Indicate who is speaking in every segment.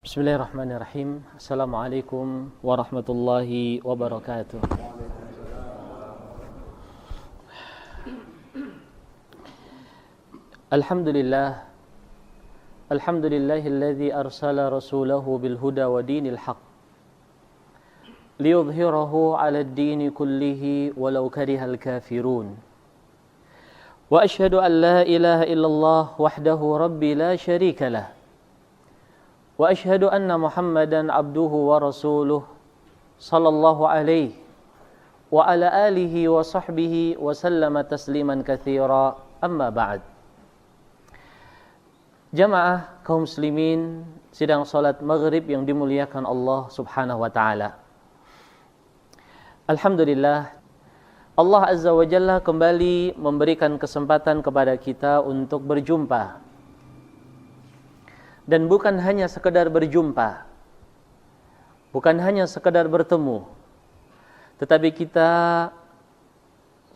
Speaker 1: Bismillahirrahmanirrahim. Assalamualaikum warahmatullahi wabarakatuh. Alhamdulillah. Alhamdulillahilladzi arsala rasulahu bil huda wa dinil haqq liyudhhirahu 'ala ad-dini kullihi walau karihal kafirun. Wa asyhadu an la ilaha illallah wahdahu rabbi la syarika lah. Wa asyhadu anna Muhammadan abduhu wa rasuluh sallallahu alaihi wa ala alihi wa sahbihi wa sallama tasliman katsira, amma ba'd. Jamaah kaum muslimin sidang salat maghrib yang dimuliakan Allah subhanahu wa ta'ala. Alhamdulillah, Allah azza wa jalla kembali memberikan kesempatan kepada kita untuk berjumpa. Dan bukan hanya sekedar berjumpa, bukan hanya sekedar bertemu, tetapi kita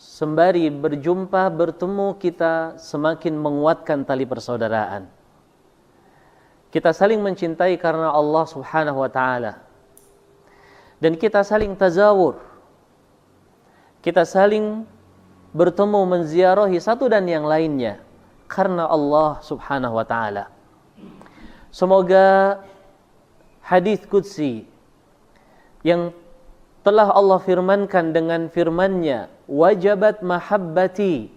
Speaker 1: sembari berjumpa, bertemu, kita semakin menguatkan tali persaudaraan. Kita saling mencintai karena Allah subhanahu wa ta'ala. Dan kita saling tazawur. Kita saling bertemu, menziarahi satu dan yang lainnya karena Allah subhanahu wa ta'ala. Semoga hadis qudsi yang telah Allah firmankan dengan firman-Nya, wajabat mahabbati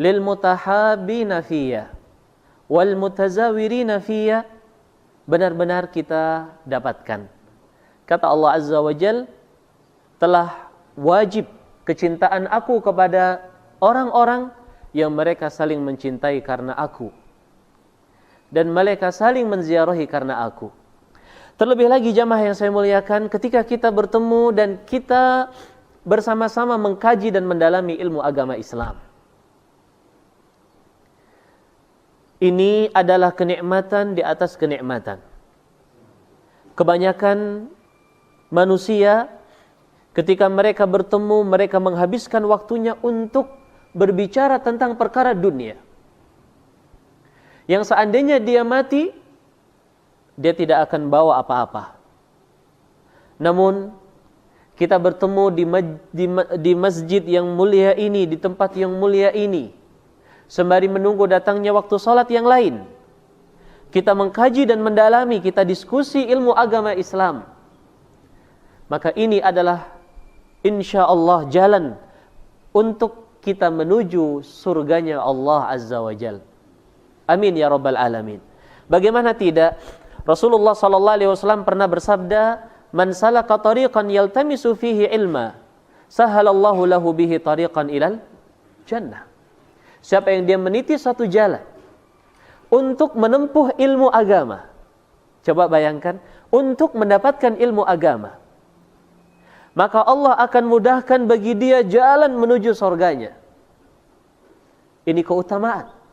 Speaker 1: lil mutahabbina fiyya wal mutazawirina fiyya, benar-benar kita dapatkan. Kata Allah azza wa jal, telah wajib kecintaan aku kepada orang-orang yang mereka saling mencintai karena aku, dan mereka saling menziarahi karena aku. Terlebih lagi jamaah yang saya muliakan, ketika kita bertemu dan kita bersama-sama mengkaji dan mendalami ilmu agama Islam. Ini adalah kenikmatan di atas kenikmatan. Kebanyakan manusia ketika mereka bertemu, mereka menghabiskan waktunya untuk berbicara tentang perkara dunia, yang seandainya dia mati, dia tidak akan bawa apa-apa. Namun kita bertemu di masjid yang mulia ini, di tempat yang mulia ini, sembari menunggu datangnya waktu salat yang lain, kita mengkaji dan mendalami, kita diskusi ilmu agama Islam. Maka ini adalah insyaallah jalan untuk kita menuju surganya Allah azza wa jalla. Amin ya rabbal alamin. Bagaimana tidak, Rasulullah sallallahu alaihi wasallam pernah bersabda, "Man salaka tariqan yaltamisu fihi ilma, sahalallahu lahu bihi tariqan ilal jannah." Siapa yang dia meniti satu jalan untuk menempuh ilmu agama, coba bayangkan, untuk mendapatkan ilmu agama, maka Allah akan mudahkan bagi dia jalan menuju surganya. Ini keutamaan.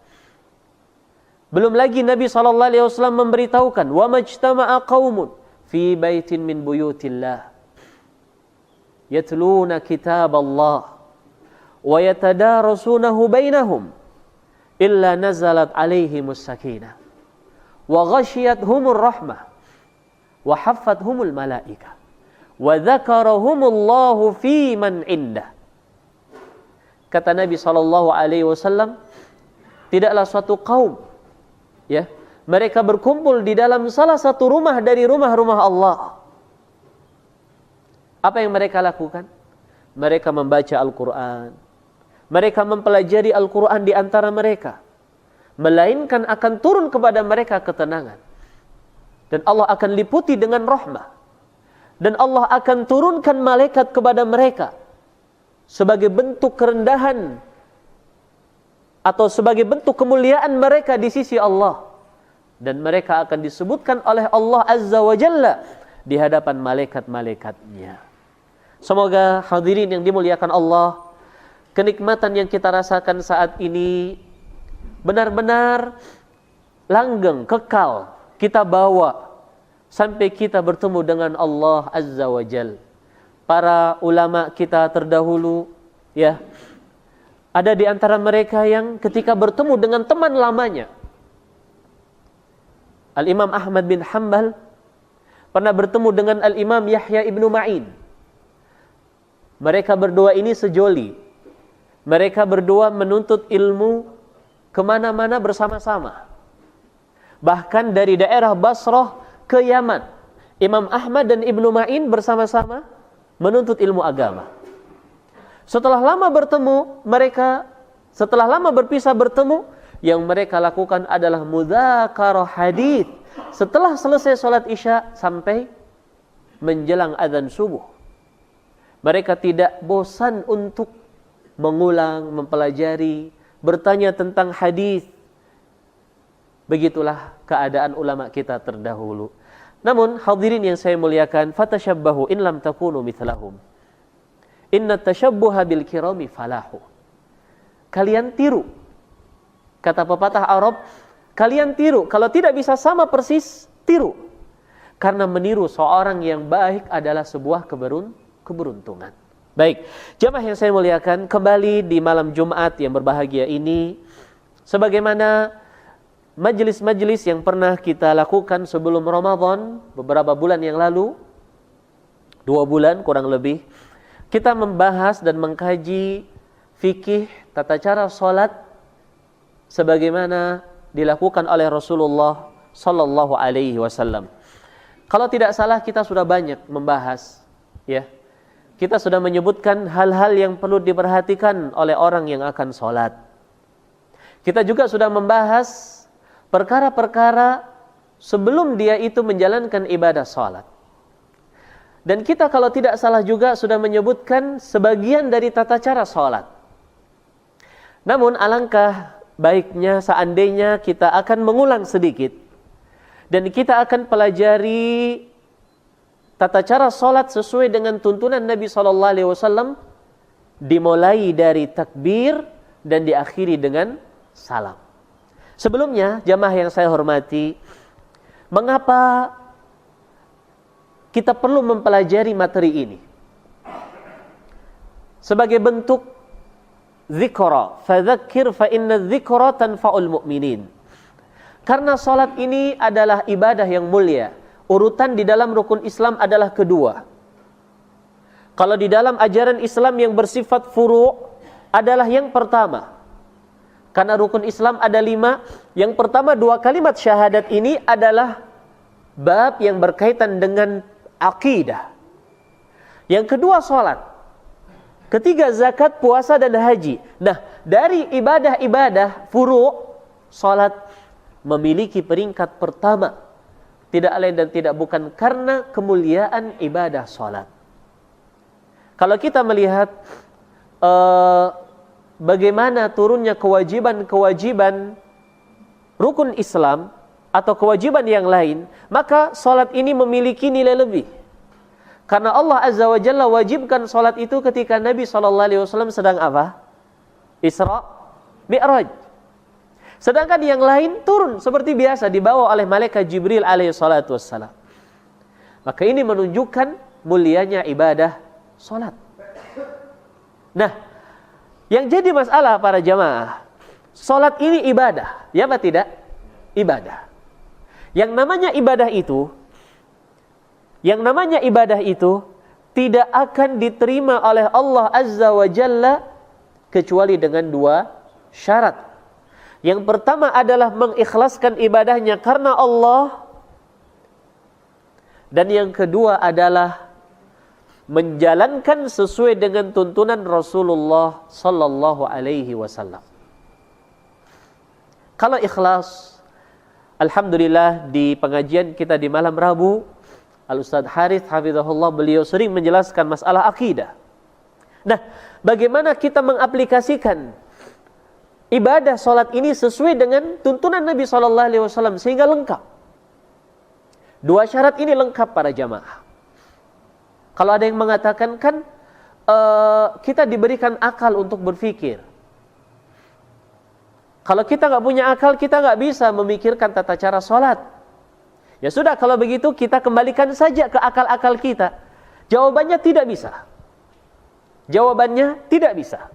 Speaker 1: Belum lagi Nabi SAW memberitahukan, wa majtama'a qaumun fi baitin min buyutillah yatluna kitab Allah wa yatadarasunahu bainahum illa nazalat alaihimus sakinah wa ghashiyatuhumur rahmah wa haffathumul malaikah wa dzakarahumullahu fi man indah. Kata Nabi SAW, tidaklah suatu kaum, ya, mereka berkumpul di dalam salah satu rumah dari rumah-rumah Allah. Apa yang mereka lakukan? Mereka membaca Al-Quran, mereka mempelajari Al-Quran di antara mereka, melainkan akan turun kepada mereka ketenangan, dan Allah akan liputi dengan rahmah, dan Allah akan turunkan malaikat kepada mereka sebagai bentuk kerendahan atau sebagai bentuk kemuliaan mereka di sisi Allah, dan mereka akan disebutkan oleh Allah azza wa jalla di hadapan malaikat-malaikatnya. Semoga hadirin yang dimuliakan Allah, kenikmatan yang kita rasakan saat ini benar-benar langgeng, kekal, kita bawa sampai kita bertemu dengan Allah azza wa jalla. Para ulama kita terdahulu, ya, ada di antara mereka yang ketika bertemu dengan teman lamanya, Al-Imam Ahmad bin Hanbal pernah bertemu dengan Al-Imam Yahya ibnu Ma'in. Mereka berdua ini sejoli. Mereka berdua menuntut ilmu kemana-mana bersama-sama. Bahkan dari daerah Basrah ke Yaman, Imam Ahmad dan Ibnu Ma'in bersama-sama menuntut ilmu agama. Setelah lama bertemu, setelah lama berpisah bertemu, yang mereka lakukan adalah mudzakarah hadits setelah selesai sholat isya sampai menjelang azan subuh. Mereka tidak bosan untuk mengulang, mempelajari, bertanya tentang hadis. Begitulah keadaan ulama kita terdahulu. Namun hadirin yang saya muliakan, fatashabbahu in lam takunu mithlahum. Inna tashabbuha bil kirami falahu. Kalian tiru. Kata pepatah Arab, kalian tiru. Kalau tidak bisa sama persis, tiru. Karena meniru seorang yang baik adalah sebuah keberuntungan. Baik, jamaah yang saya muliakan, kembali di malam Jumat yang berbahagia ini, sebagaimana majelis-majelis yang pernah kita lakukan sebelum Ramadan, beberapa bulan yang lalu, 2 bulan kurang lebih, kita membahas dan mengkaji fikih tata cara sholat sebagaimana dilakukan oleh Rasulullah sallallahu alaihi wasallam. Kalau tidak salah kita sudah banyak membahas, ya. Kita sudah menyebutkan hal-hal yang perlu diperhatikan oleh orang yang akan sholat. Kita juga sudah membahas perkara-perkara sebelum dia itu menjalankan ibadah sholat. Dan kita kalau tidak salah juga sudah menyebutkan sebagian dari tata cara sholat. Namun alangkah baiknya seandainya kita akan mengulang sedikit. Dan kita akan pelajari tata cara sholat sesuai dengan tuntunan Nabi SAW, dimulai dari takbir dan diakhiri dengan salam. Sebelumnya, jamaah yang saya hormati, mengapa kita perlu mempelajari materi ini? Sebagai bentuk zikra, fadzakir fa inna dzikra tanfa'ul mu'minin. Karena sholat ini adalah ibadah yang mulia. Urutan di dalam rukun Islam adalah kedua. Kalau di dalam ajaran Islam yang bersifat furu' adalah yang pertama. Karena rukun Islam ada 5. Yang pertama 2 kalimat syahadat ini adalah bab yang berkaitan dengan akidah. Yang kedua sholat. Ketiga zakat, puasa dan haji. Nah, dari ibadah-ibadah furu', sholat memiliki peringkat pertama. Tidak lain dan tidak bukan karena kemuliaan ibadah sholat. Kalau kita melihat bagaimana turunnya kewajiban-kewajiban rukun Islam atau kewajiban yang lain, maka sholat ini memiliki nilai lebih. Karena Allah Azza wa Jalla wajibkan sholat itu ketika Nabi SAW sedang apa? Isra Mi'raj. Sedangkan yang lain turun seperti biasa dibawa oleh malaikat Jibril alaihi salatu wassalam. Maka ini menunjukkan mulianya ibadah salat. Nah, yang jadi masalah para jamaah, salat ini ibadah, ya apa tidak? Ibadah. Yang namanya ibadah itu tidak akan diterima oleh Allah Azza wa Jalla kecuali dengan 2 syarat. Yang pertama adalah mengikhlaskan ibadahnya karena Allah. Dan yang kedua adalah menjalankan sesuai dengan tuntunan Rasulullah sallallahu alaihi wasallam. Kalau ikhlas, alhamdulillah di pengajian kita di malam Rabu, Al-Ustaz Harith hafizahullah, beliau sering menjelaskan masalah akidah. Nah, bagaimana kita mengaplikasikan ibadah salat ini sesuai dengan tuntunan Nabi SAW sehingga lengkap. 2 syarat ini lengkap para jamaah. Kalau ada yang mengatakan kan kita diberikan akal untuk berpikir. Kalau kita nggak punya akal, kita nggak bisa memikirkan tata cara salat. Ya sudah, kalau begitu kita kembalikan saja ke akal-akal kita. Jawabannya tidak bisa. Jawabannya tidak bisa.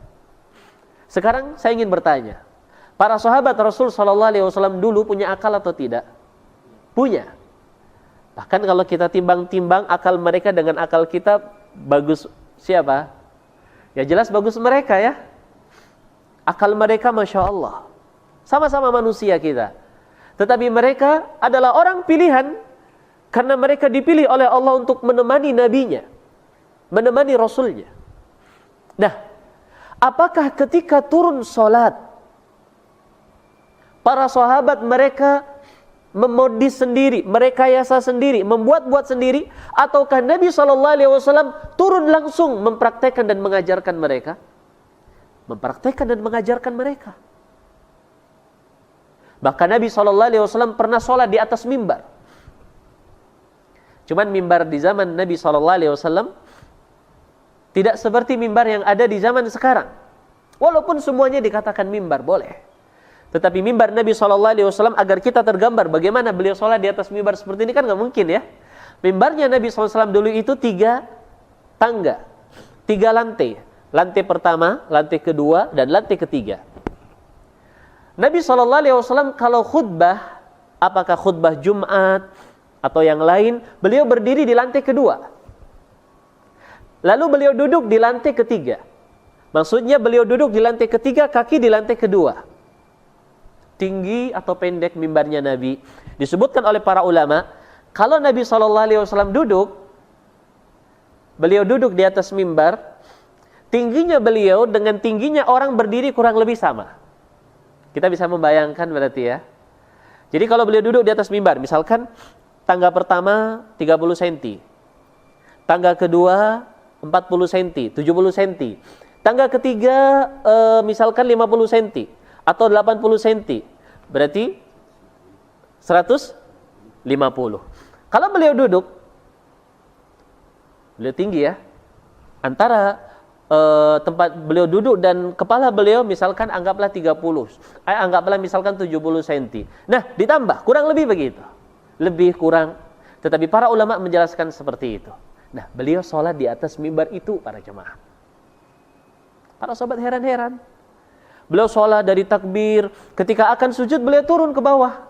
Speaker 1: Sekarang saya ingin bertanya, para sahabat Rasul SAW dulu punya akal atau tidak? Punya. Bahkan kalau kita timbang-timbang akal mereka dengan akal kita, bagus siapa? Ya jelas bagus mereka ya. Akal mereka Masya Allah. Sama-sama manusia kita. Tetapi mereka adalah orang pilihan karena mereka dipilih oleh Allah untuk menemani nabinya, menemani rasulnya. Nah, apakah ketika turun salat para sahabat mereka memodis sendiri, merekayasa sendiri, membuat-buat sendiri, ataukah Nabi SAW turun langsung mempraktekkan dan mengajarkan mereka? Mempraktekkan dan mengajarkan mereka. Bahkan Nabi SAW pernah sholat di atas mimbar. Cuman mimbar di zaman Nabi SAW tidak seperti mimbar yang ada di zaman sekarang. Walaupun semuanya dikatakan mimbar, boleh. Tetapi mimbar Nabi SAW agar kita tergambar bagaimana beliau sholat di atas mimbar seperti ini kan nggak mungkin ya. Mimbarnya Nabi SAW dulu itu 3 tangga, 3 lantai. Lantai pertama, lantai kedua, dan lantai ketiga. Nabi SAW kalau khutbah, apakah khutbah Jumat atau yang lain, beliau berdiri di lantai kedua. Lalu beliau duduk di lantai ketiga. Maksudnya beliau duduk di lantai ketiga, kaki di lantai kedua. Tinggi atau pendek mimbarnya Nabi. Disebutkan oleh para ulama, kalau Nabi SAW duduk, beliau duduk di atas mimbar, tingginya beliau dengan tingginya orang berdiri kurang lebih sama. Kita bisa membayangkan berarti ya. Jadi kalau beliau duduk di atas mimbar, misalkan tangga pertama 30 cm, tangga kedua 40 cm, 70 cm, tangga ketiga misalkan 50 cm atau 80 cm, berarti 150. Kalau beliau duduk, beliau tinggi ya, antara tempat beliau duduk dan kepala beliau misalkan anggaplah 30, anggaplah misalkan 70 cm. Nah, ditambah kurang lebih begitu. Lebih kurang. Tetapi para ulama menjelaskan seperti itu. Nah, beliau sholat di atas mimbar itu para jemaah. Para sahabat heran-heran. Beliau sholat dari takbir, ketika akan sujud beliau turun ke bawah.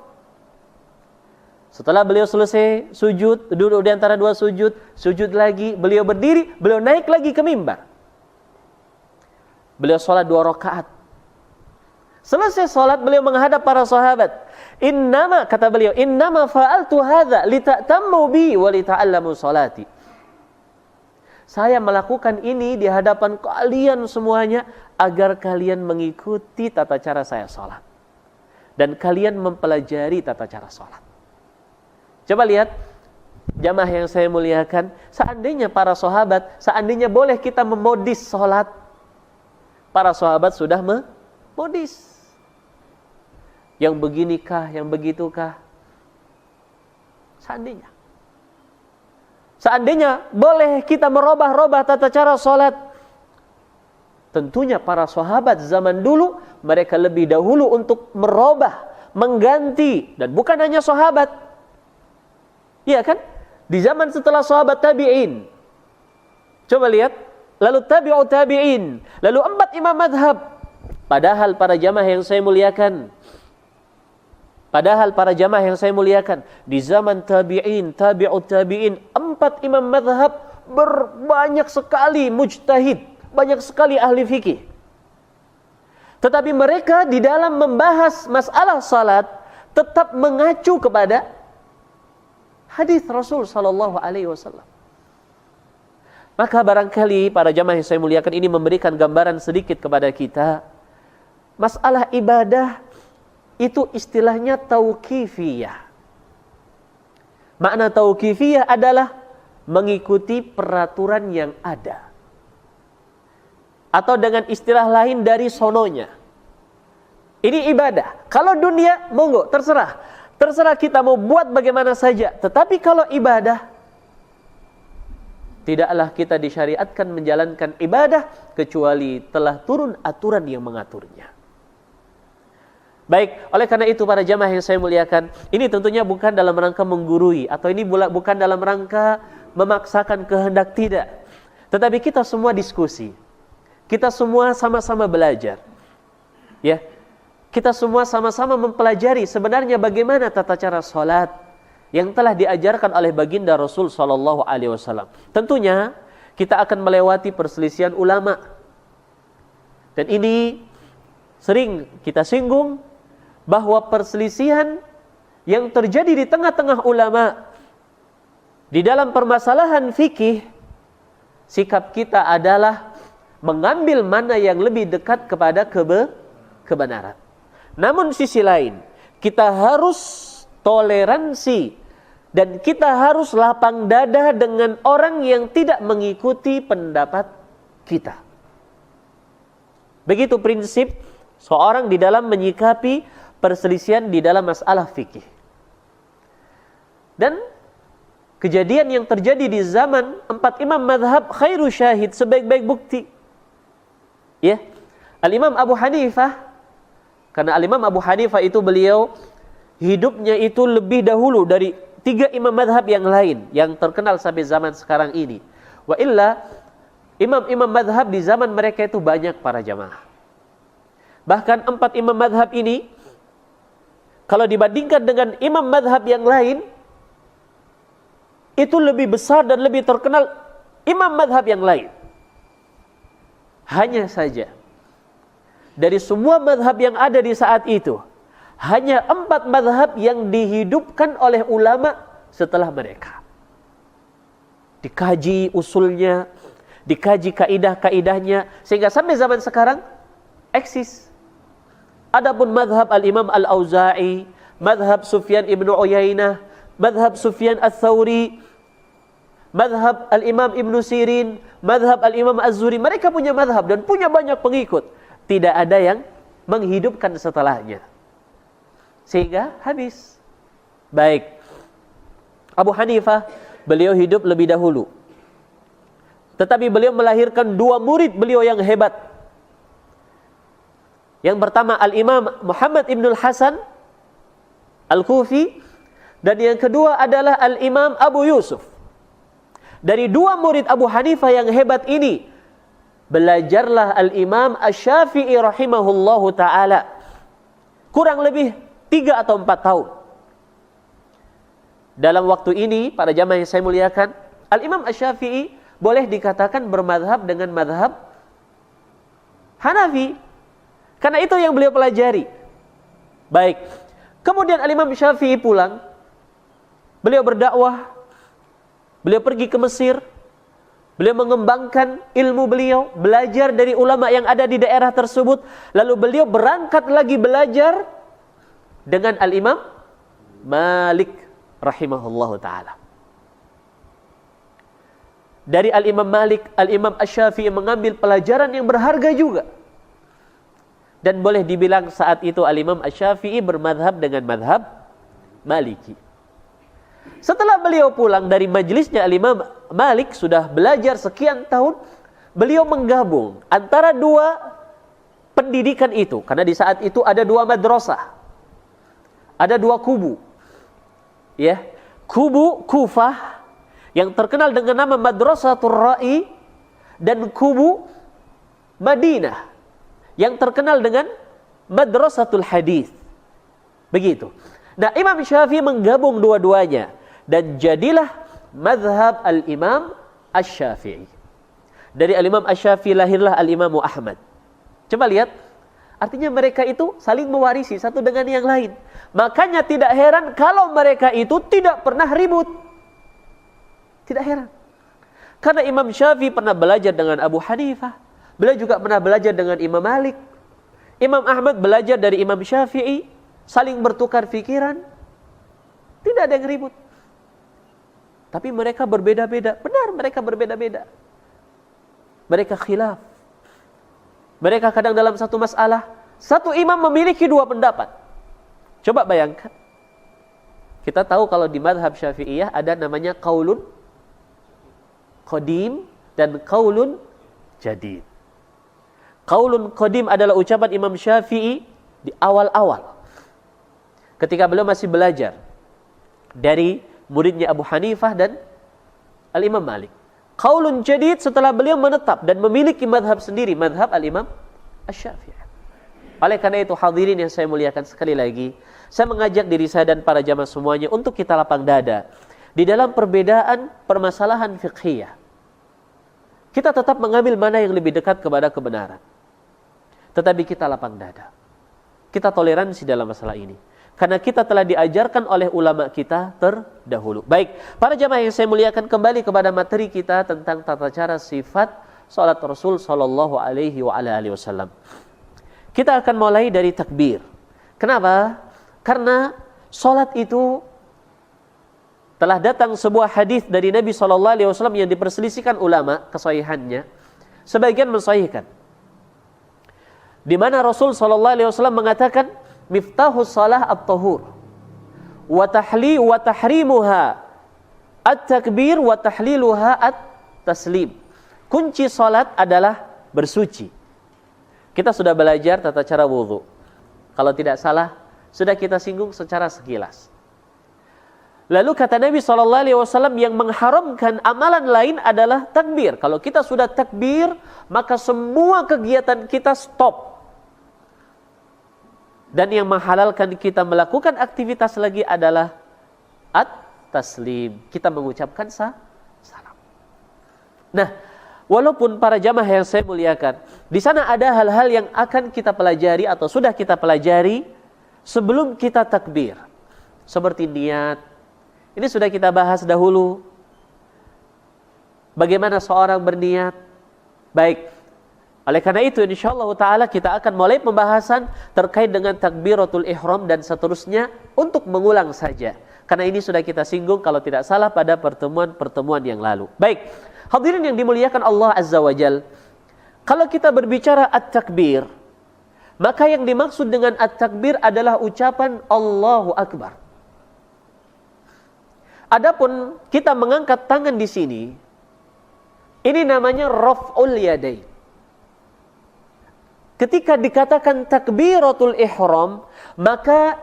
Speaker 1: Setelah beliau selesai sujud, duduk di antara 2 sujud, sujud lagi, beliau berdiri, beliau naik lagi ke mimbar. Beliau sholat 2 rakaat. Selesai sholat beliau menghadap para sahabat. Innama, kata beliau, innama fa'altu hadza lita'tammu bi wa lita'allamu sholati. Saya melakukan ini di hadapan kalian semuanya agar kalian mengikuti tata cara saya sholat. Dan kalian mempelajari tata cara sholat. Coba lihat, jamaah yang saya muliakan, seandainya para sahabat, seandainya boleh kita memodis sholat, para sahabat sudah memodis. Yang beginikah, yang begitukah? Seandainya. Seandainya boleh kita merubah-rubah tata cara sholat, tentunya para sahabat zaman dulu, mereka lebih dahulu untuk merubah, mengganti. Dan bukan hanya sahabat. Iya kan? Di zaman setelah sahabat tabi'in. Coba lihat. Lalu tabi'ut tabi'in. Lalu 4 imam madhab. Padahal para jamaah yang saya muliakan. Di zaman tabi'in, tabi'ut tabi'in, 4 imam madhab berbanyak sekali mujtahid. Banyak sekali ahli fikih. Tetapi mereka di dalam membahas masalah salat tetap mengacu kepada hadis Rasul sallallahu alaihi wasallam. Maka barangkali para jamaah yang saya muliakan ini memberikan gambaran sedikit kepada kita. Masalah ibadah itu istilahnya tauqifiyah. Makna tauqifiyah adalah mengikuti peraturan yang ada. Atau dengan istilah lain dari sononya. Ini ibadah. Kalau dunia, monggo, terserah. Terserah kita mau buat bagaimana saja. Tetapi kalau ibadah, tidaklah kita disyariatkan menjalankan ibadah kecuali telah turun aturan yang mengaturnya. Baik, oleh karena itu para jamaah yang saya muliakan, ini tentunya bukan dalam rangka menggurui atau ini bukan dalam rangka memaksakan kehendak, tidak. Tetapi kita semua diskusi. Kita semua sama-sama belajar. Ya. Kita semua sama-sama mempelajari sebenarnya bagaimana tata cara sholat yang telah diajarkan oleh baginda Rasul sallallahu alaihi wasallam. Tentunya kita akan melewati perselisihan ulama. Dan ini sering kita singgung bahwa perselisihan yang terjadi di tengah-tengah ulama di dalam permasalahan fikih, sikap kita adalah mengambil mana yang lebih dekat kepada kebenaran. Namun sisi lain, kita harus toleransi dan kita harus lapang dada dengan orang yang tidak mengikuti pendapat kita. Begitu prinsip seorang di dalam menyikapi perselisihan di dalam masalah fikih. Dan kejadian yang terjadi di zaman 4 imam madhab khairu syahid, sebaik-baik bukti. Ya, Al-Imam Abu Hanifah, karena Al-Imam Abu Hanifah itu beliau hidupnya itu lebih dahulu dari 3 imam madhab yang lain yang terkenal sampai zaman sekarang ini. Wa illa imam-imam madhab di zaman mereka itu banyak para jamaah. Bahkan 4 imam madhab ini kalau dibandingkan dengan imam madhab yang lain, itu lebih besar dan lebih terkenal imam madhab yang lain. Hanya saja dari semua madhab yang ada di saat itu, hanya 4 madhab yang dihidupkan oleh ulama setelah mereka. Dikaji usulnya, dikaji kaidah-kaidahnya, sehingga sampai zaman sekarang eksis. Adapun madhab al-Imam Al-Auza'i, madhab Sufyan ibn Uyainah, madhab Sufyan Ats-Tsauri, madhab al-Imam Ibn Sirin, madhab al-Imam Az-Zuhri, mereka punya madhab dan punya banyak pengikut. Tidak ada yang menghidupkan setelahnya. Sehingga habis. Baik. Abu Hanifah, beliau hidup lebih dahulu. Tetapi beliau melahirkan 2 murid beliau yang hebat. Yang pertama Al-Imam Muhammad Ibnul Hasan Al-Kufi, dan yang kedua adalah Al-Imam Abu Yusuf. Dari 2 murid Abu Hanifah yang hebat ini, belajarlah Al-Imam Asy-Syafi'i rahimahullahu ta'ala. Kurang lebih 3 atau 4 tahun. Dalam waktu ini, para jamaah yang saya muliakan, Al-Imam Asy-Syafi'i boleh dikatakan bermadhab dengan madhab Hanafi. Karena itu yang beliau pelajari. Baik. Kemudian Al-Imam Syafi'i pulang. Beliau berdakwah. Beliau pergi ke Mesir. Beliau mengembangkan ilmu beliau, belajar dari ulama yang ada di daerah tersebut. Lalu beliau berangkat lagi belajar dengan Al-Imam Malik rahimahullahu ta'ala. Dari Al-Imam Malik, Al-Imam Asy-Syafi'i mengambil pelajaran yang berharga juga. Dan boleh dibilang saat itu Al-Imam Asy-Syafi'i bermadhab dengan madhab Maliki. Setelah beliau pulang dari majlisnya Al-Imam Malik, sudah belajar sekian tahun, beliau menggabung antara 2 pendidikan itu. Karena di saat itu ada 2 madrasah. Ada 2 kubu. Ya, kubu Kufah yang terkenal dengan nama Madrasatul Ra'i, dan kubu Madinah yang terkenal dengan Madrasatul Hadis. Begitu. Nah, Imam Syafi'i menggabung dua-duanya dan jadilah mazhab Al-Imam Asy-Syafi'i. Dari Al-Imam Asy-Syafi'i lahirlah Al-Imam Ahmad. Coba lihat, artinya mereka itu saling mewarisi satu dengan yang lain. Makanya tidak heran kalau mereka itu tidak pernah ribut. Tidak heran. Karena Imam Syafi'i pernah belajar dengan Abu Hanifah. Beliau juga pernah belajar dengan Imam Malik. Imam Ahmad belajar dari Imam Syafi'i. Saling bertukar pikiran. Tidak ada yang ribut. Tapi mereka berbeda-beda. Benar, mereka berbeda-beda. Mereka khilaf. Mereka kadang dalam satu masalah, satu imam memiliki 2 pendapat. Coba bayangkan. Kita tahu kalau di madhab Syafi'iyah ada namanya qaulun qadim dan qaulun jadid. Qaulun qadim adalah ucapan Imam Syafi'i di awal-awal. Ketika beliau masih belajar dari muridnya Abu Hanifah dan Al-Imam Malik. Qaulun jadid setelah beliau menetap dan memiliki madhab sendiri, madhab Al-Imam Asy-Syafi'i. Oleh karena itu hadirin yang saya muliakan sekali lagi, Saya mengajak diri saya dan para jamaah semuanya untuk kita lapang dada di dalam perbedaan permasalahan fiqhiyah. Kita tetap mengambil mana yang lebih dekat kepada kebenaran. Tetapi kita lapang dada. Kita toleransi dalam masalah ini. Karena kita telah diajarkan oleh ulama kita terdahulu. Baik, para jamaah yang saya muliakan, kembali kepada materi kita tentang tata cara sifat salat Rasul sallallahu alaihi wasallam. Kita akan mulai dari takbir. Kenapa? Karena salat itu telah datang sebuah hadis dari Nabi sallallahu alaihi wasallam yang diperselisihkan ulama kesahihannya. Sebagian mensahihkan. Di mana Rasul sallallahu alaihi wasallam mengatakan miftahus shalah at-tahur wa tahrimuha at-takbir wa tahliluha at-taslim. Kunci salat adalah bersuci. Kita sudah belajar tata cara wudu. Kalau tidak salah, sudah kita singgung secara sekilas. Lalu kata Nabi SAW yang mengharamkan amalan lain adalah takbir. Kalau kita sudah takbir, maka semua kegiatan kita stop. Dan yang menghalalkan kita melakukan aktivitas lagi adalah at-taslim. Kita mengucapkan salam. Nah, walaupun para jamaah yang saya muliakan, di sana ada hal-hal yang akan kita pelajari atau sudah kita pelajari sebelum kita takbir. Seperti niat. Ini sudah kita bahas dahulu. Bagaimana seorang berniat. Baik. Oleh karena itu, insyaallah ta'ala kita akan mulai pembahasan terkait dengan takbiratul ihram dan seterusnya untuk mengulang saja. Karena ini sudah kita singgung kalau tidak salah pada pertemuan-pertemuan yang lalu. Baik. Hadirin yang dimuliakan Allah Azza wa Jal. Kalau kita berbicara at-takbir, maka yang dimaksud dengan at-takbir adalah ucapan Allahu Akbar. Adapun kita mengangkat tangan di sini, ini namanya raf'ul yadain. Ketika dikatakan takbiratul ihram, maka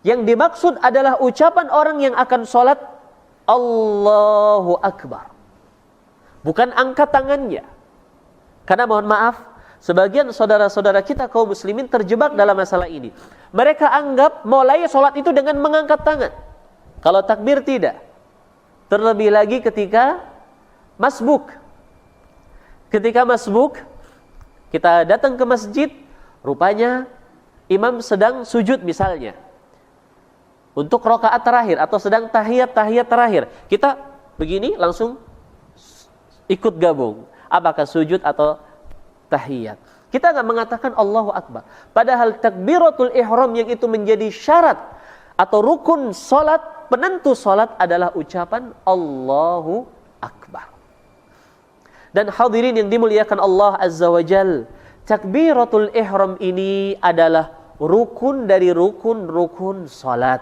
Speaker 1: yang dimaksud adalah ucapan orang yang akan sholat Allahu Akbar. Bukan angkat tangannya. Karena mohon maaf, sebagian saudara-saudara kita kaum muslimin terjebak dalam masalah ini. Mereka anggap mulai sholat itu dengan mengangkat tangan. Kalau takbir tidak. Terlebih lagi ketika masbuk. Ketika masbuk, kita datang ke masjid, rupanya imam sedang sujud misalnya. Untuk rakaat terakhir atau sedang tahiyat terakhir. Kita begini langsung ikut gabung. Apakah sujud atau tahiyat. Kita enggak mengatakan Allahu Akbar. Padahal takbiratul ihram yang itu menjadi syarat atau rukun salat, penentu salat adalah ucapan Allahu Akbar. Dan hadirin yang dimuliakan Allah Azza wa Jal, takbiratul ihram ini adalah rukun dari rukun-rukun salat.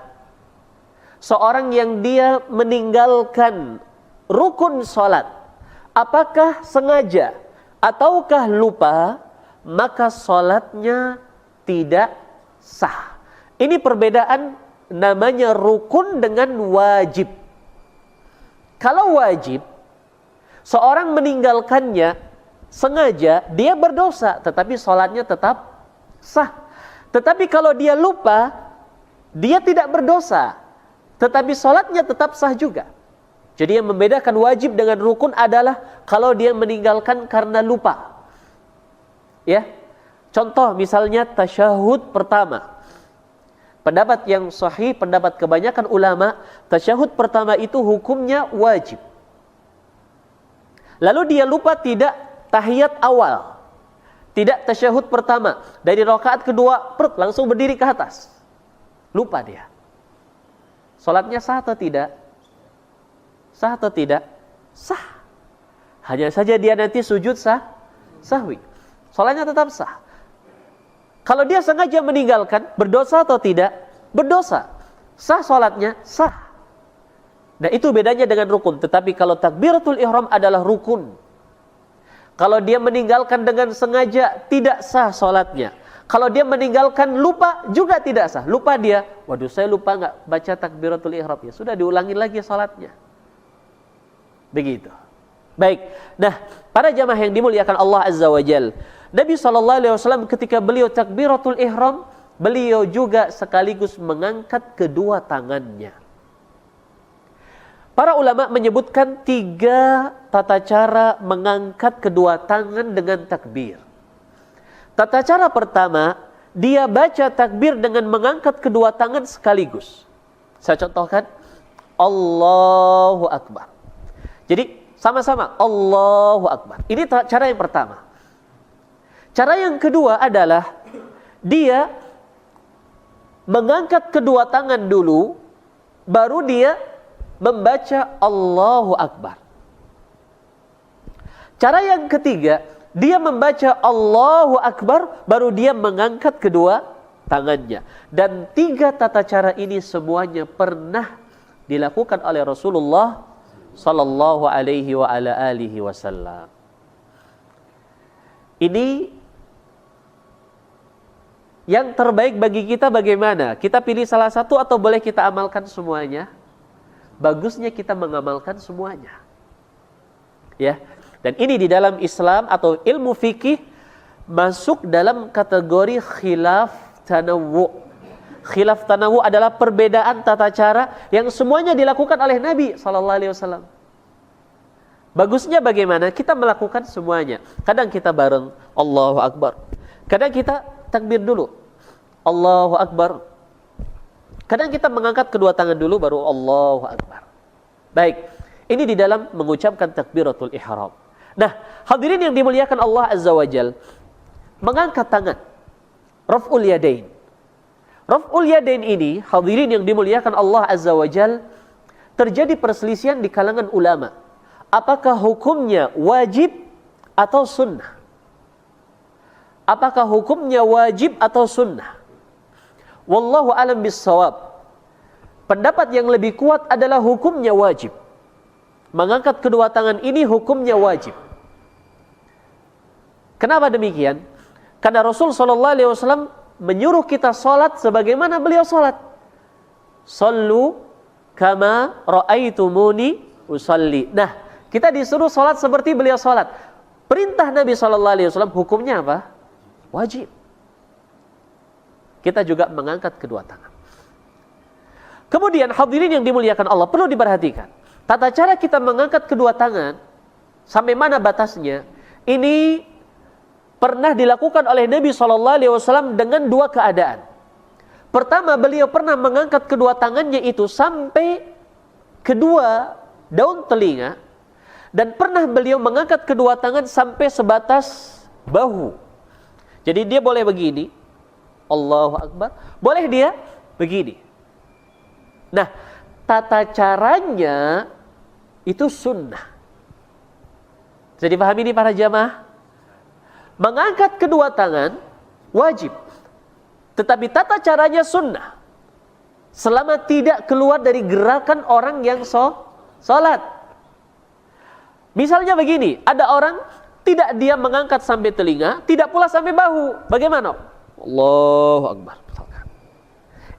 Speaker 1: Seorang yang dia meninggalkan rukun salat, apakah sengaja ataukah lupa, maka salatnya tidak sah. Ini perbedaan namanya rukun dengan wajib. Kalau wajib, seorang meninggalkannya sengaja, dia berdosa, tetapi salatnya tetap sah. Tetapi kalau dia lupa, dia tidak berdosa, tetapi salatnya tetap sah juga. Jadi yang membedakan wajib dengan rukun adalah kalau dia meninggalkan karena lupa. Ya. Contoh misalnya tasyahud pertama. Pendapat yang sahih, pendapat kebanyakan ulama, tasyahud pertama itu hukumnya wajib. Lalu dia lupa tidak tahiyat awal. Tidak tasyahud pertama. Dari rakaat kedua, langsung berdiri ke atas. Lupa dia. Salatnya sah atau tidak? Sah atau tidak? Sah. Hanya saja dia nanti sujud sahwi. Salatnya tetap sah. Kalau dia sengaja meninggalkan, berdosa atau tidak? Berdosa. Sah salatnya? Sah. Nah itu bedanya dengan rukun. Tetapi kalau takbiratul ihram adalah rukun. Kalau dia meninggalkan dengan sengaja, tidak sah salatnya. Kalau dia meninggalkan lupa, juga tidak sah. Lupa dia, waduh saya lupa nggak baca takbiratul ihram. Ya sudah, diulangi lagi salatnya. Begitu. Baik. Nah, para jamaah yang dimuliakan Allah Azza wa Jal, Nabi SAW ketika beliau takbiratul ihram, beliau juga sekaligus mengangkat kedua tangannya. Para ulama menyebutkan 3 tata cara mengangkat kedua tangan dengan takbir. Tata cara pertama, dia baca takbir dengan mengangkat kedua tangan sekaligus. Saya contohkan, Allahu Akbar. Jadi sama-sama Allahu Akbar. Ini cara yang pertama. Cara yang kedua adalah dia mengangkat kedua tangan dulu, baru dia membaca Allahu Akbar. Cara yang ketiga, dia membaca Allahu Akbar, baru dia mengangkat kedua tangannya. Dan 3 tata cara ini semuanya pernah dilakukan oleh Rasulullah sallallahu alaihi wa ala alihi wasallam. Ini yang terbaik bagi kita bagaimana? Kita pilih salah satu atau boleh kita amalkan semuanya? Bagusnya kita mengamalkan semuanya. Ya. Dan ini di dalam Islam atau ilmu fikih masuk dalam kategori khilaf tanawwu. Khilaf tanawwu adalah perbedaan tata cara yang semuanya dilakukan oleh Nabi sallallahu alaihi wasallam. Bagusnya bagaimana? Kita melakukan semuanya. Kadang kita bareng Allahu Akbar. Kadang kita takbir dulu. Allahu Akbar. Kadang kita mengangkat kedua tangan dulu baru Allahu Akbar. Baik, ini di dalam mengucapkan takbiratul ihram. Nah, hadirin yang dimuliakan Allah Azza wa Jal, mengangkat tangan, raf'ul yadain. Raf'ul yadain ini, hadirin yang dimuliakan Allah Azza wa Jal, terjadi perselisihan di kalangan ulama. Apakah hukumnya wajib atau sunnah? Apakah hukumnya wajib atau sunnah? Wallahu alam bissawab. Pendapat yang lebih kuat adalah hukumnya wajib. Mengangkat kedua tangan ini hukumnya wajib. Kenapa demikian? Karena Rasul SAW menyuruh kita salat sebagaimana beliau salat. Sallu kama ra'aitumuni usalli. Nah, kita disuruh salat seperti beliau salat. Perintah Nabi SAW hukumnya apa? Wajib. Kita juga mengangkat kedua tangan. Kemudian hadirin yang dimuliakan Allah, perlu diperhatikan. Tata cara kita mengangkat kedua tangan, sampai mana batasnya, ini pernah dilakukan oleh Nabi SAW dengan 2 keadaan. Pertama, beliau pernah mengangkat kedua tangannya itu sampai kedua daun telinga, dan pernah beliau mengangkat kedua tangan sampai sebatas bahu. Jadi dia boleh begini, Allahu Akbar, boleh dia begini. Nah, tata caranya itu sunnah. Jadi pahami ini para jamaah, mengangkat kedua tangan wajib, tetapi tata caranya sunnah. Selama tidak keluar dari gerakan orang yang sholat. Misalnya begini, ada orang tidak dia mengangkat sampai telinga, tidak pula sampai bahu. Bagaimana? Allahu Akbar.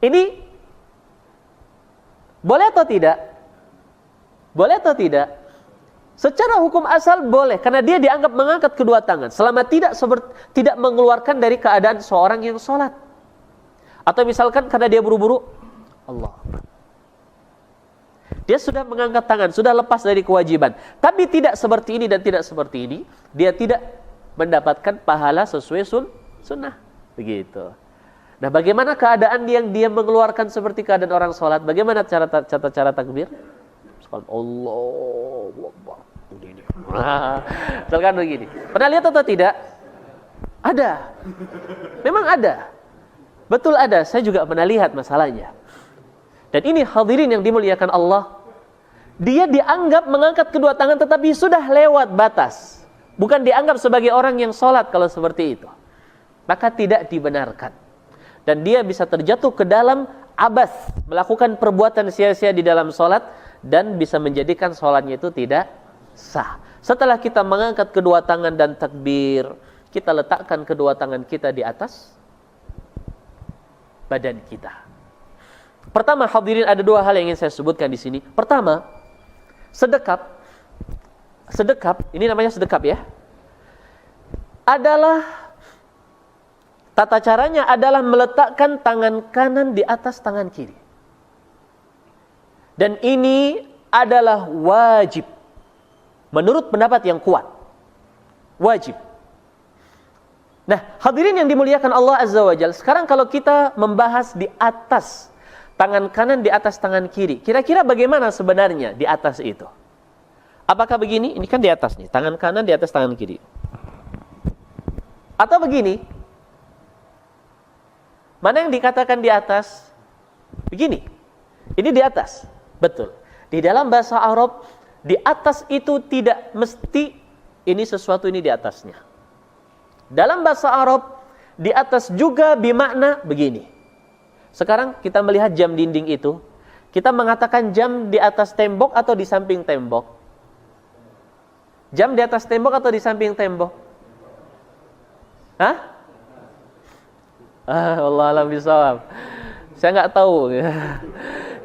Speaker 1: Ini boleh atau tidak? Boleh atau tidak? Secara hukum asal boleh, karena dia dianggap mengangkat kedua tangan selama tidak mengeluarkan dari keadaan seorang yang sholat. Atau misalkan karena dia buru-buru, Allah. Dia sudah mengangkat tangan, sudah lepas dari kewajiban. Tapi tidak seperti ini dan tidak seperti ini, dia tidak mendapatkan pahala sesuai sunnah. Begitu. Nah, bagaimana keadaan yang dia mengeluarkan seperti keadaan orang sholat? Bagaimana cara takbir? Allahu Akbar. Misalkan begini. Pernah lihat atau tidak? Ada. Memang ada. Betul ada. Saya juga pernah lihat masalahnya. Dan ini hadirin yang dimuliakan Allah. Dia dianggap mengangkat kedua tangan tetapi sudah lewat batas. Bukan dianggap sebagai orang yang sholat kalau seperti itu. Maka tidak dibenarkan. Dan dia bisa terjatuh ke dalam abas, melakukan perbuatan sia-sia di dalam sholat, dan bisa menjadikan sholatnya itu tidak sah. Setelah kita mengangkat kedua tangan dan takbir, kita letakkan kedua tangan kita di atas badan kita. Pertama, hadirin, ada 2 hal yang ingin saya sebutkan di sini. Pertama, sedekap, ini namanya sedekap ya, adalah Tata caranya adalah meletakkan tangan kanan di atas tangan kiri. Dan ini adalah wajib. Menurut pendapat yang kuat. Wajib. Nah, hadirin yang dimuliakan Allah Azza wa Jalla, sekarang kalau kita membahas di atas tangan kanan di atas tangan kiri, kira-kira bagaimana sebenarnya di atas itu? Apakah begini? Ini kan di atas nih, tangan kanan di atas tangan kiri. Atau begini? Mana yang dikatakan di atas? Begini. Ini di atas. Betul. Di dalam bahasa Arab, di atas itu tidak mesti ini sesuatu ini di atasnya. Dalam bahasa Arab, di atas juga bermakna begini. Sekarang kita melihat jam dinding itu, kita mengatakan jam di atas tembok atau di samping tembok? Jam di atas tembok atau di samping tembok? Hah? Allah alam bisawab. Saya nggak tahu.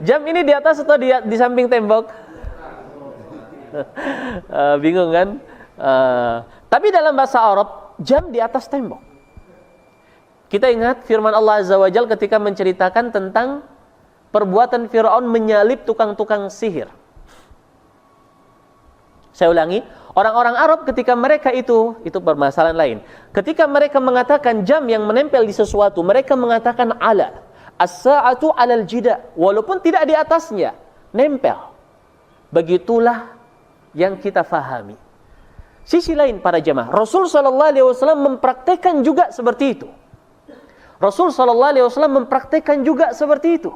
Speaker 1: Jam ini di atas atau di samping tembok? Bingung kan? Tapi dalam bahasa Arab, jam di atas tembok. Kita ingat firman Allah Azza wa Jalla ketika menceritakan tentang perbuatan Fir'aun menyalib tukang-tukang sihir. Saya ulangi, orang-orang Arab ketika mereka itu permasalahan lain. Ketika mereka mengatakan jam yang menempel di sesuatu, mereka mengatakan ala. As-sa'atu 'alal jida, walaupun tidak di atasnya, nempel. Begitulah yang kita fahami. Sisi lain para jemaah, Rasul sallallahu alaihi wasallam mempraktikkan juga seperti itu. Rasul sallallahu alaihi wasallam mempraktikkan juga seperti itu.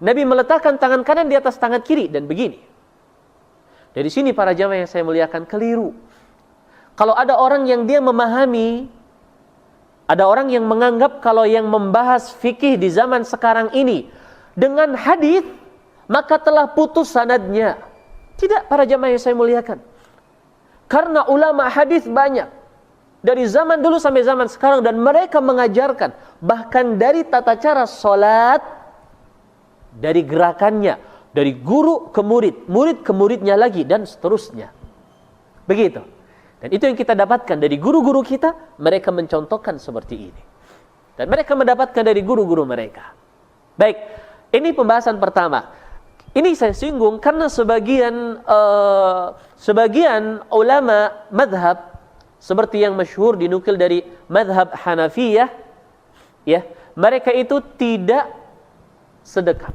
Speaker 1: Nabi meletakkan tangan kanan di atas tangan kiri dan begini. Dari sini para jemaah yang saya muliakan, keliru. Kalau ada orang yang dia memahami, ada orang yang menganggap kalau yang membahas fikih di zaman sekarang ini dengan hadis, maka telah putus sanadnya. Tidak para jemaah yang saya muliakan. Karena ulama hadis banyak. Dari zaman dulu sampai zaman sekarang. Dan mereka mengajarkan. Bahkan dari tata cara sholat. Dari gerakannya. Dari guru ke murid. Murid ke muridnya lagi. Dan seterusnya. Begitu. Dan itu yang kita dapatkan dari guru-guru kita. Mereka mencontohkan seperti ini. Dan mereka mendapatkan dari guru-guru mereka. Baik. Ini pembahasan pertama. Ini saya singgung karena sebagian ulama madhab seperti yang masyhur dinukil dari madhab Hanafiyah, ya, mereka itu tidak sedekap.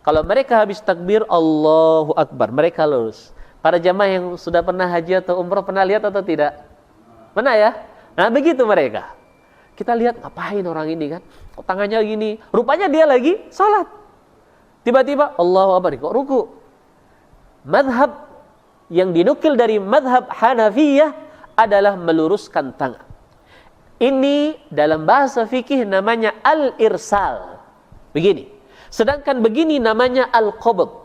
Speaker 1: Kalau mereka habis takbir Allahu Akbar, mereka lurus. Para jamaah yang sudah pernah haji atau umrah pernah lihat atau tidak? Pernah ya? Nah begitu mereka. Kita lihat ngapain orang ini kan? Kok tangannya gini? Rupanya dia lagi salat. Tiba-tiba Allahu Akbar, kok ruku. Madhab yang dinukil dari madhab Hanafiyah adalah meluruskan tangan. Ini dalam bahasa fikih namanya al-irsal. Begini. Sedangkan begini namanya al-qabd.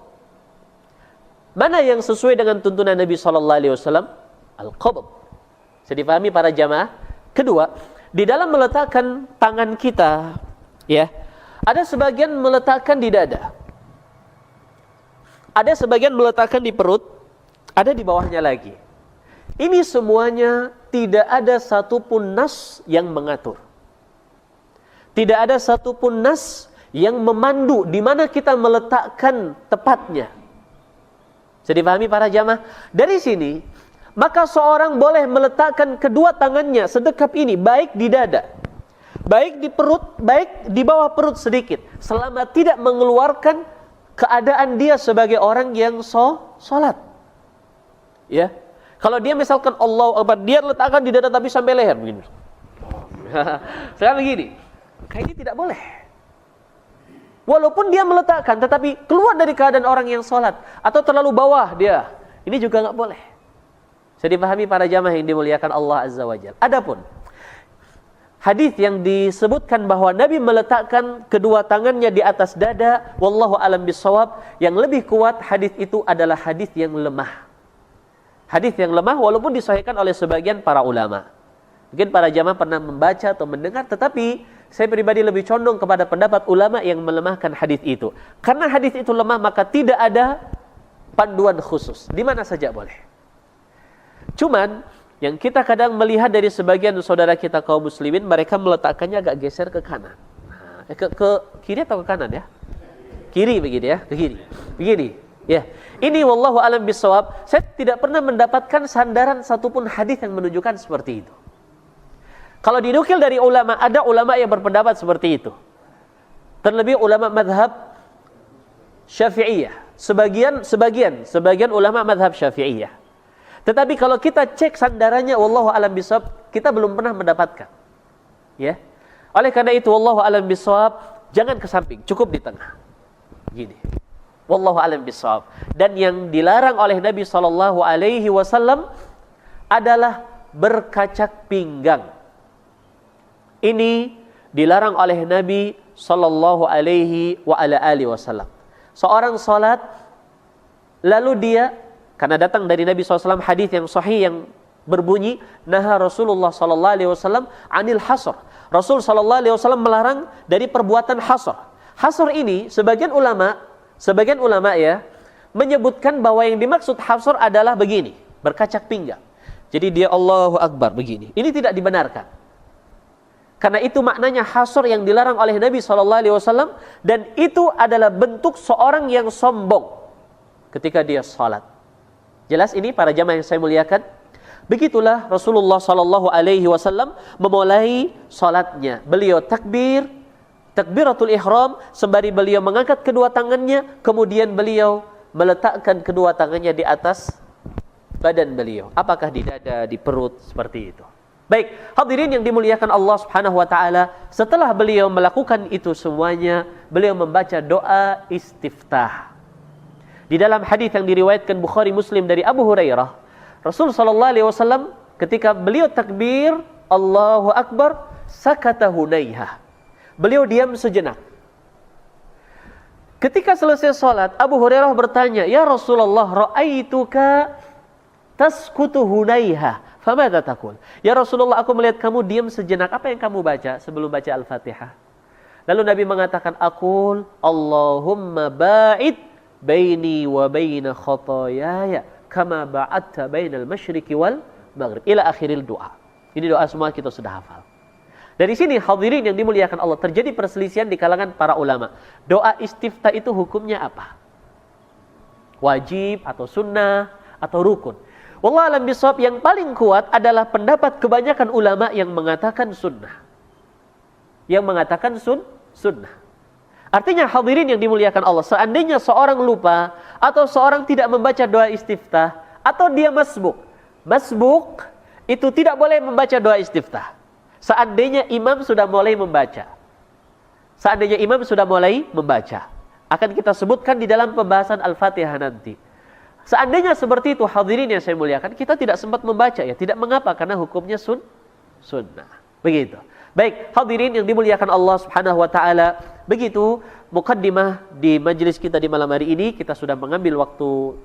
Speaker 1: Mana yang sesuai dengan tuntunan Nabi SAW? Al-qabd. Bisa dipahami para jamaah? Kedua, di dalam meletakkan tangan kita, ya, ada sebagian meletakkan di dada. Ada sebagian meletakkan di perut, ada di bawahnya lagi. Ini semuanya tidak ada satupun nas yang mengatur. Tidak ada satupun nas yang memandu di mana kita meletakkan tepatnya. Bisa dipahami para jamaah? Dari sini, maka seorang boleh meletakkan kedua tangannya sedekap ini, baik di dada, baik di perut, baik di bawah perut sedikit, selama tidak mengeluarkan keadaan dia sebagai orang yang sholat. Ya. Kalau dia misalkan Allahu Akbar, dia letakkan di dada tapi sampai leher begini. Sekarang begini. Kayak ini tidak boleh. Walaupun dia meletakkan tetapi keluar dari keadaan orang yang sholat atau terlalu bawah dia, ini juga enggak boleh. Saya dipahami para jamaah yang dimuliakan Allah Azza wa Jalla. Adapun hadis yang disebutkan bahwa Nabi meletakkan kedua tangannya di atas dada, wallahu alam bisawab, yang lebih kuat hadis itu adalah hadis yang lemah. Hadis yang lemah walaupun disahihkan oleh sebagian para ulama. Mungkin para jamaah pernah membaca atau mendengar, tetapi saya pribadi lebih condong kepada pendapat ulama yang melemahkan hadis itu. Karena hadis itu lemah, maka tidak ada panduan khusus. Di mana saja boleh. Cuman yang kita kadang melihat dari sebagian saudara kita kaum muslimin, mereka meletakkannya agak geser ke kanan. Ke kiri atau ke kanan ya? Kiri begini ya, ke kiri. Begini. Ya. Ini wallahu alam bisawab. Saya tidak pernah mendapatkan sandaran satupun hadis yang menunjukkan seperti itu. Kalau dinukil dari ulama, ada ulama yang berpendapat seperti itu. Terlebih ulama madhab Syafi'iyah. Sebagian ulama madhab Syafi'iyah. Tetapi kalau kita cek sandarannya wallahu alam bisawab, kita belum pernah mendapatkan. Ya. Oleh karena itu wallahu alam bisawab, jangan ke samping, cukup di tengah. Gini. Wallahu alam bisawab. Dan yang dilarang oleh Nabi sallallahu alaihi wasallam adalah berkacak pinggang. Ini dilarang oleh Nabi sallallahu alaihi wasallam. Seorang salat lalu dia, karena datang dari Nabi SAW hadis yang sahih yang berbunyi, naha Rasulullah SAW anil hasr. Rasul SAW melarang dari perbuatan hasr. Hasr ini sebagian ulama ya menyebutkan bahwa yang dimaksud hasr adalah begini, berkacak pinggang. Jadi dia Allahu Akbar begini. Ini tidak dibenarkan. Karena itu maknanya hasr yang dilarang oleh Nabi SAW, dan itu adalah bentuk seorang yang sombong ketika dia salat. Jelas ini para jamaah yang saya muliakan. Begitulah Rasulullah sallallahu alaihi wasallam memulai salatnya. Beliau takbiratul ihram sembari beliau mengangkat kedua tangannya, kemudian beliau meletakkan kedua tangannya di atas badan beliau. Apakah di dada, di perut, seperti itu. Baik, hadirin yang dimuliakan Allah Subhanahu wa taala, setelah beliau melakukan itu semuanya, beliau membaca doa istiftah. Di dalam hadis yang diriwayatkan Bukhari Muslim dari Abu Hurairah, Rasul sallallahu alaihi wasallam ketika beliau takbir Allahu Akbar, sakata hunayha. Beliau diam sejenak. Ketika selesai salat, Abu Hurairah bertanya, "Ya Rasulullah, ra'aituka taskutu hunayha. Famadza taqul?" Ya Rasulullah, aku melihat kamu diam sejenak. Apa yang kamu baca sebelum baca Al-Fatihah? Lalu Nabi mengatakan, "Aqul Allahumma ba'id baini wa baina khotoyaya kama ba'adta bainal masyriqi wal maghrib." Ila akhiril doa. Ini doa semua kita sudah hafal. Dari sini hadirin yang dimuliakan Allah, terjadi perselisihan di kalangan para ulama. Doa istiftah itu hukumnya apa? Wajib atau sunnah atau rukun? Wallahu a'lam bishawab, yang paling kuat adalah pendapat kebanyakan ulama yang mengatakan sunnah. Yang mengatakan sunnah. Artinya hadirin yang dimuliakan Allah, seandainya seorang lupa atau seorang tidak membaca doa istiftah atau dia masbuk itu tidak boleh membaca doa istiftah. Seandainya imam sudah mulai membaca. Akan kita sebutkan di dalam pembahasan Al-Fatihah nanti. Seandainya seperti itu hadirin yang saya muliakan, kita tidak sempat membaca ya, tidak mengapa karena hukumnya sunnah. Begitu. Baik, hadirin yang dimuliakan Allah Subhanahu wa taala, begitu mukaddimah di majelis kita di malam hari ini. Kita sudah mengambil waktu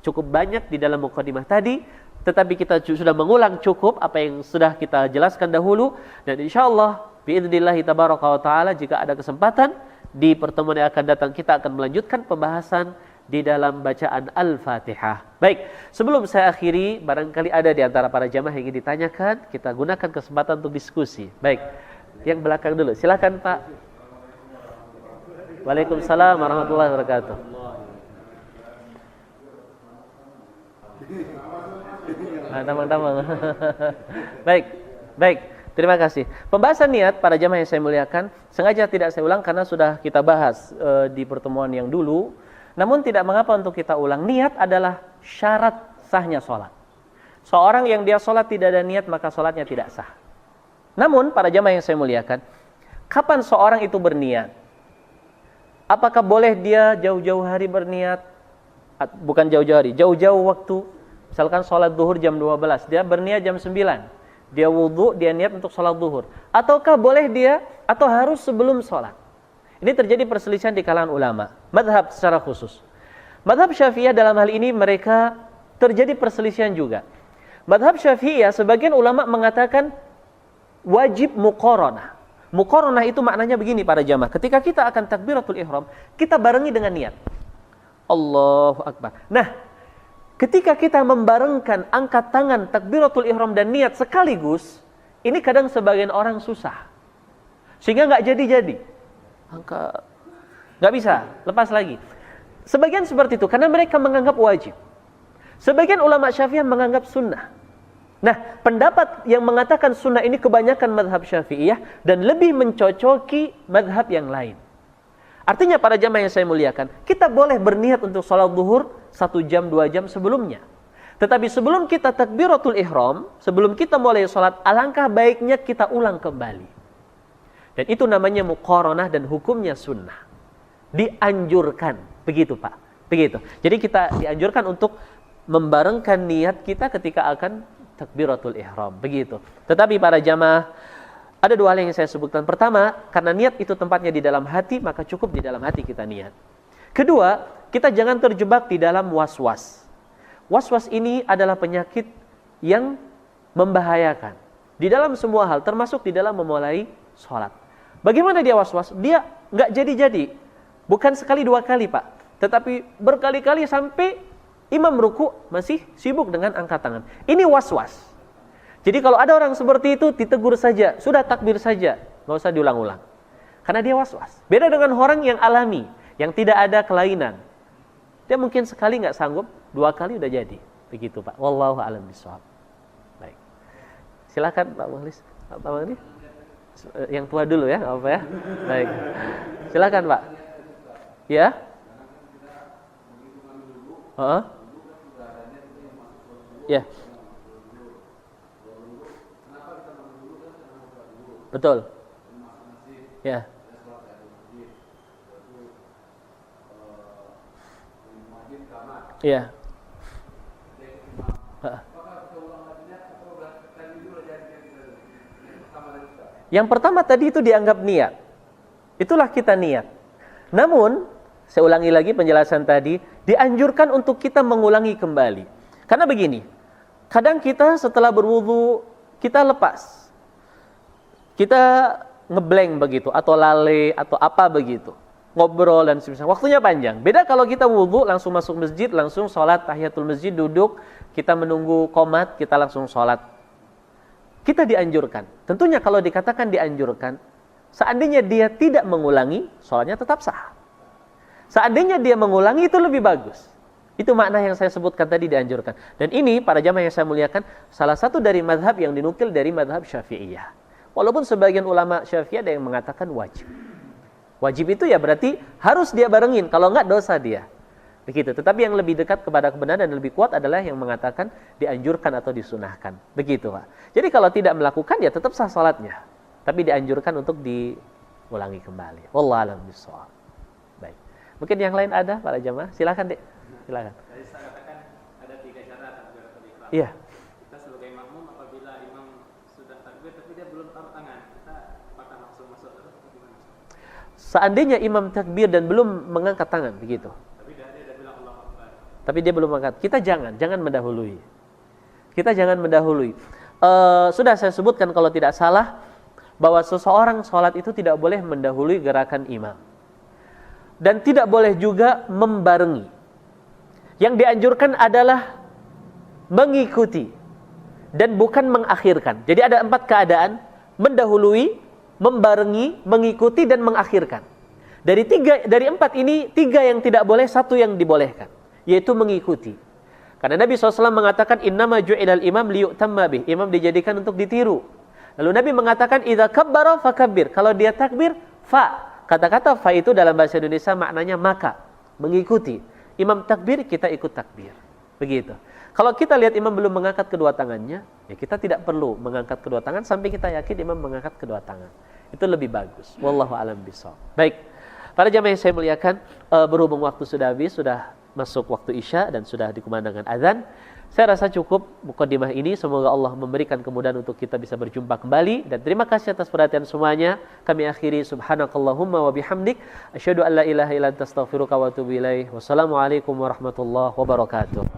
Speaker 1: cukup banyak di dalam mukaddimah tadi, tetapi kita sudah mengulang cukup apa yang sudah kita jelaskan dahulu, dan insyaallah biidznillah tabaraka wa taala jika ada kesempatan di pertemuan yang akan datang kita akan melanjutkan pembahasan di dalam bacaan Al-Fatihah. Baik, sebelum saya akhiri, barangkali ada di antara para jamaah yang ingin ditanyakan, kita gunakan kesempatan untuk diskusi. Baik, yang belakang dulu, silakan Pak. Waalaikumsalam warahmatullahi wabarakatuh. Tamang-tamang. Baik. Terima kasih. Pembahasan niat para jamaah yang saya muliakan, sengaja tidak saya ulang karena sudah kita bahas di pertemuan yang dulu. Namun tidak mengapa untuk kita ulang. Niat adalah syarat sahnya sholat. Seorang yang dia sholat tidak ada niat, maka sholatnya tidak sah. Namun para jamaah yang saya muliakan, kapan seorang itu berniat? Apakah boleh dia jauh-jauh hari berniat? Bukan jauh-jauh hari, jauh-jauh waktu. Misalkan sholat zuhur jam 12, dia berniat jam 9. Dia wudhu, dia niat untuk sholat zuhur. Ataukah boleh dia, atau harus sebelum sholat? Ini terjadi perselisihan di kalangan ulama. Madhab secara khusus. Madhab Syafi'iyah dalam hal ini mereka terjadi perselisihan juga. Madhab Syafi'iyah sebagian ulama mengatakan wajib muqaranah. Muqaranah itu maknanya begini para jamaah. Ketika kita akan takbiratul ihram, kita barengi dengan niat. Allahu Akbar. Nah, ketika kita membarengkan angkat tangan, takbiratul ihram dan niat sekaligus, ini kadang sebagian orang susah. Sehingga nggak jadi-jadi. Nggak bisa, lepas lagi. Sebagian seperti itu, karena mereka menganggap wajib. Sebagian ulama Syafi'iyah menganggap sunnah. Nah, pendapat yang mengatakan sunnah ini kebanyakan mazhab Syafi'iyah dan lebih mencocoki mazhab yang lain. Artinya para jamaah yang saya muliakan, kita boleh berniat untuk sholat zuhur 1 jam, 2 jam sebelumnya. Tetapi sebelum kita takbiratul ihram, sebelum kita mulai sholat, alangkah baiknya kita ulang kembali. Dan itu namanya muqaranah dan hukumnya sunnah. Dianjurkan, begitu Pak. Begitu. Jadi kita dianjurkan untuk membarengkan niat kita ketika akan takbiratul ihram, begitu. Tetapi para jamaah, ada 2 hal yang saya sebutkan. Pertama, karena niat itu tempatnya di dalam hati, maka cukup di dalam hati kita niat. Kedua, kita jangan terjebak di dalam was-was. Was-was ini adalah penyakit yang membahayakan di dalam semua hal, termasuk di dalam memulai sholat. Bagaimana dia was-was? Dia nggak jadi-jadi. Bukan sekali 2 kali Pak, tetapi berkali-kali sampai imam ruku masih sibuk dengan angkat tangan. Ini was-was. Jadi kalau ada orang seperti itu, ditegur saja, sudah takbir saja, nggak usah diulang-ulang. Karena dia was-was. Beda dengan orang yang alami, yang tidak ada kelainan. Dia mungkin sekali nggak sanggup, 2 kali udah jadi. Begitu Pak. Wallahu a'lam bishawab. Baik. Silakan Pak Mukhlis. Pak Mukhlis. Yang tua dulu ya, apa ya? Baik. Silakan Pak. Ya? Ya. Betul. Ya. Iya. Yang pertama tadi itu dianggap niat. Itulah kita niat. Namun, saya ulangi lagi penjelasan tadi, dianjurkan untuk kita mengulangi kembali. Karena begini, kadang kita setelah berwudu, kita lepas. Kita ngeblank begitu, atau lale, atau apa begitu. Ngobrol dan sebagainya. Waktunya panjang. Beda kalau kita wudu, langsung masuk masjid, langsung sholat tahiyatul masjid, duduk, kita menunggu qomat, kita langsung sholat. Kita dianjurkan. Tentunya kalau dikatakan dianjurkan, seandainya dia tidak mengulangi, sholatnya tetap sah. Seandainya dia mengulangi, itu lebih bagus. Itu makna yang saya sebutkan tadi, dianjurkan. Dan ini, para jamaah yang saya muliakan, salah satu dari mazhab yang dinukil dari mazhab Syafi'iyah. Walaupun sebagian ulama Syafi'iyah ada yang mengatakan wajib. Wajib itu ya berarti harus dia barengin, kalau enggak dosa dia. Begitu. Tetapi yang lebih dekat kepada kebenaran dan lebih kuat adalah yang mengatakan dianjurkan atau disunahkan. Begitu Pak. Jadi kalau tidak melakukan ya tetap sah salatnya. Tapi dianjurkan untuk diulangi kembali. Wallahu a'lam bishawab. Baik. Mungkin yang lain ada para jamaah? Silakan Dek. Silakan.
Speaker 2: Tadi saya katakan ada 3 cara takbiratul ihram.
Speaker 1: Iya.
Speaker 2: Kita sebagai makmum apabila imam sudah takbir tapi dia belum taruh tangan, kita apakah langsung masuk terus atau gimana?
Speaker 1: Seandainya imam takbir dan belum mengangkat tangan, begitu.
Speaker 2: Tapi dia bilang Allahu Akbar.
Speaker 1: Tapi dia belum mengangkat. Kita jangan mendahului. Kita jangan mendahului. Sudah saya sebutkan kalau tidak salah bahwa seseorang sholat itu tidak boleh mendahului gerakan imam. Dan tidak boleh juga membarengi. Yang dianjurkan adalah mengikuti dan bukan mengakhirkan. Jadi ada 4 keadaan: mendahului, membarengi, mengikuti, dan mengakhirkan. Dari 4 ini, 3 yang tidak boleh, 1 yang dibolehkan, yaitu mengikuti. Karena Nabi SAW mengatakan innama ju'ilal imam liyu'tamma bih. Imam dijadikan untuk ditiru. Lalu Nabi mengatakan idza kabbara fakabbir. Kalau dia takbir, fa. Kata-kata fa itu dalam bahasa Indonesia maknanya maka, mengikuti. Imam takbir, kita ikut takbir. Begitu. Kalau kita lihat imam belum mengangkat kedua tangannya, ya kita tidak perlu mengangkat kedua tangan sampai kita yakin imam mengangkat kedua tangan. Itu lebih bagus. Wallahu a'lam bishawab. Baik. Para jamaah yang saya muliakan, berhubung waktu sudah habis, sudah masuk waktu Isya dan sudah dikumandangkan azan. Saya rasa cukup mukadimah ini. Semoga Allah memberikan kemudahan untuk kita bisa berjumpa kembali. Dan terima kasih atas perhatian semuanya. Kami akhiri subhanakallahumma wa bihamdik. Asyhadu an la ilaha illa anta astaghfiruka wa atubu ilaih. Wassalamualaikum warahmatullahi wabarakatuh.